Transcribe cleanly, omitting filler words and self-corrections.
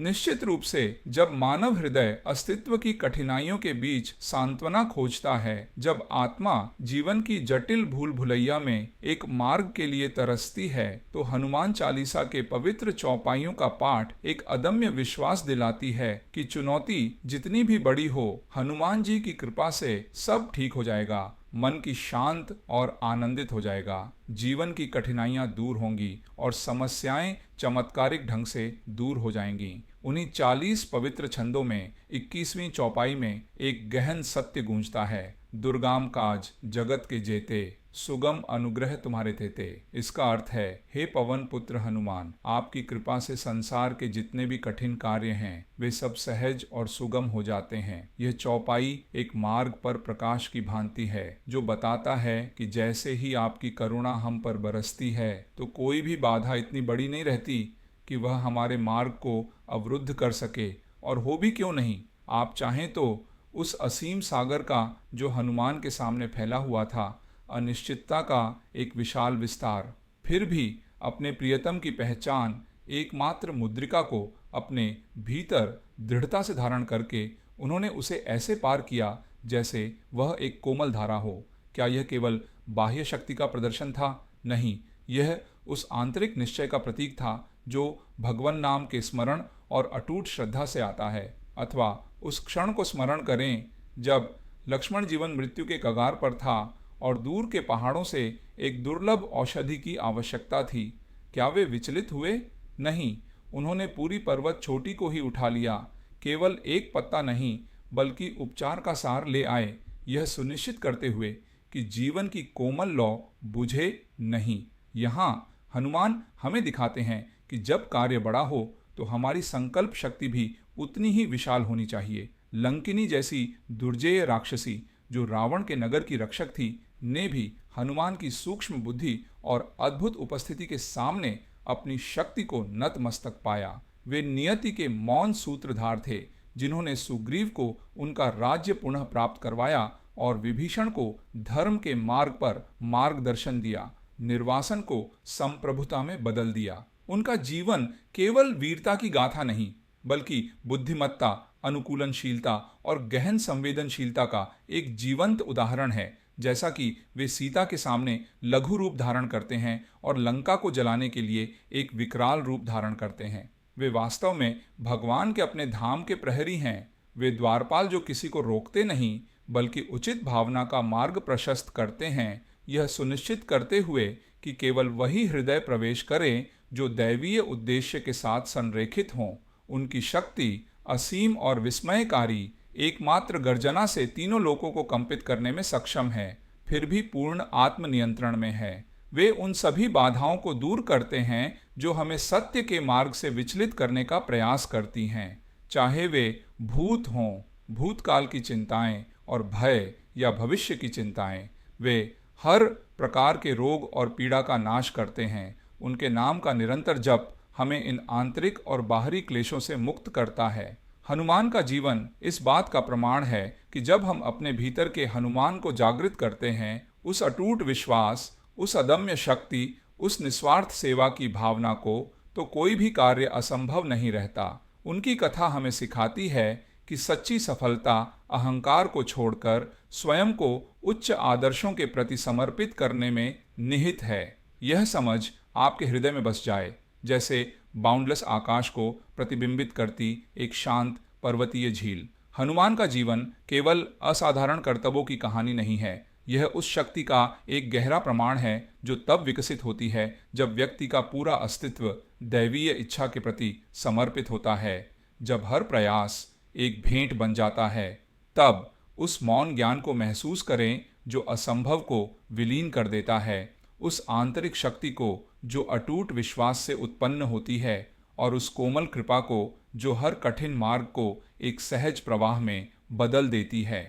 निश्चित रूप से जब मानव हृदय अस्तित्व की कठिनाइयों के बीच सांत्वना खोजता है, जब आत्मा जीवन की जटिल भूल भुलैया में एक मार्ग के लिए तरसती है, तो हनुमान चालीसा के पवित्र चौपाइयों का पाठ एक अदम्य विश्वास दिलाती है कि चुनौती जितनी भी बड़ी हो, हनुमान जी की कृपा से सब ठीक हो जाएगा। मन की शांत और आनंदित हो जाएगा। जीवन की कठिनाइयां दूर होंगी और समस्याएं चमत्कारिक ढंग से दूर हो जाएंगी। उन्हीं 40 पवित्र छंदों में 21वीं चौपाई में एक गहन सत्य गूंजता है, दुर्गाम काज जगत के जेते, सुगम अनुग्रह तुम्हारे तेते। इसका अर्थ है, हे पवन पुत्र हनुमान, आपकी कृपा से संसार के जितने भी कठिन कार्य हैं वे सब सहज और सुगम हो जाते हैं। यह चौपाई एक मार्ग पर प्रकाश की भांति है, जो बताता है कि जैसे ही आपकी करुणा हम पर बरसती है, तो कोई भी बाधा इतनी बड़ी नहीं रहती कि वह हमारे मार्ग को अवरुद्ध कर सके। और हो भी क्यों नहीं, आप चाहें तो उस असीम सागर का जो हनुमान के सामने फैला हुआ था, अनिश्चितता का एक विशाल विस्तार, फिर भी अपने प्रियतम की पहचान एकमात्र मुद्रिका को अपने भीतर दृढ़ता से धारण करके उन्होंने उसे ऐसे पार किया जैसे वह एक कोमल धारा हो। क्या यह केवल बाह्य शक्ति का प्रदर्शन था? नहीं, यह उस आंतरिक निश्चय का प्रतीक था जो भगवान नाम के स्मरण और अटूट श्रद्धा से आता है। अथवा उस क्षण को स्मरण करें जब लक्ष्मण जीवन मृत्यु के कगार पर था और दूर के पहाड़ों से एक दुर्लभ औषधि की आवश्यकता थी। क्या वे विचलित हुए? नहीं, उन्होंने पूरी पर्वत चोटी को ही उठा लिया। केवल एक पत्ता नहीं, बल्कि उपचार का सार ले आए, यह सुनिश्चित करते हुए कि जीवन की कोमल लौ बुझे नहीं। यहाँ हनुमान हमें दिखाते हैं कि जब कार्य बड़ा हो तो हमारी संकल्प शक्ति भी उतनी ही विशाल होनी चाहिए। लंकिनी जैसी दुर्जेय राक्षसी, जो रावण के नगर की रक्षक थी, ने भी हनुमान की सूक्ष्म बुद्धि और अद्भुत उपस्थिति के सामने अपनी शक्ति को नतमस्तक पाया। वे नियति के मौन सूत्रधार थे, जिन्होंने सुग्रीव को उनका राज्य पुनः प्राप्त करवाया और विभीषण को धर्म के मार्ग पर मार्गदर्शन दिया, निर्वासन को संप्रभुता में बदल दिया। उनका जीवन केवल वीरता की गाथा नहीं, बल्कि बुद्धिमत्ता, अनुकूलनशीलता और गहन संवेदनशीलता का एक जीवंत उदाहरण है। जैसा कि वे सीता के सामने लघु रूप धारण करते हैं और लंका को जलाने के लिए एक विकराल रूप धारण करते हैं, वे वास्तव में भगवान के अपने धाम के प्रहरी हैं। वे द्वारपाल जो किसी को रोकते नहीं, बल्कि उचित भावना का मार्ग प्रशस्त करते हैं, यह सुनिश्चित करते हुए कि केवल वही हृदय प्रवेश करे जो दैवीय उद्देश्य के साथ संरेखित हों। उनकी शक्ति असीम और विस्मयकारी, एकमात्र गर्जना से तीनों लोकों को कंपित करने में सक्षम है, फिर भी पूर्ण आत्मनियंत्रण में है। वे उन सभी बाधाओं को दूर करते हैं जो हमें सत्य के मार्ग से विचलित करने का प्रयास करती हैं, चाहे वे भूत हों, भूतकाल की चिंताएं और भय, या भविष्य की चिंताएं। वे हर प्रकार के रोग और पीड़ा का नाश करते हैं। उनके नाम का निरंतर जप हमें इन आंतरिक और बाहरी क्लेशों से मुक्त करता है। हनुमान का जीवन इस बात का प्रमाण है कि जब हम अपने भीतर के हनुमान को जागृत करते हैं, उस अटूट विश्वास, उस अदम्य शक्ति, उस निस्वार्थ सेवा की भावना को, तो कोई भी कार्य असंभव नहीं रहता। उनकी कथा हमें सिखाती है कि सच्ची सफलता अहंकार को छोड़कर स्वयं को उच्च आदर्शों के प्रति समर्पित करने में निहित है। यह समझ आपके हृदय में बस जाए, जैसे बाउंडलेस आकाश को प्रतिबिंबित करती एक शांत पर्वतीय झील। हनुमान का जीवन केवल असाधारण कर्तव्यों की कहानी नहीं है, यह उस शक्ति का एक गहरा प्रमाण है जो तब विकसित होती है जब व्यक्ति का पूरा अस्तित्व दैवीय इच्छा के प्रति समर्पित होता है। जब हर प्रयास एक भेंट बन जाता है, तब उस मौन ज्ञान को महसूस करें जो असंभव को विलीन कर देता है, उस आंतरिक शक्ति को जो अटूट विश्वास से उत्पन्न होती है, और उस कोमल कृपा को जो हर कठिन मार्ग को एक सहज प्रवाह में बदल देती है।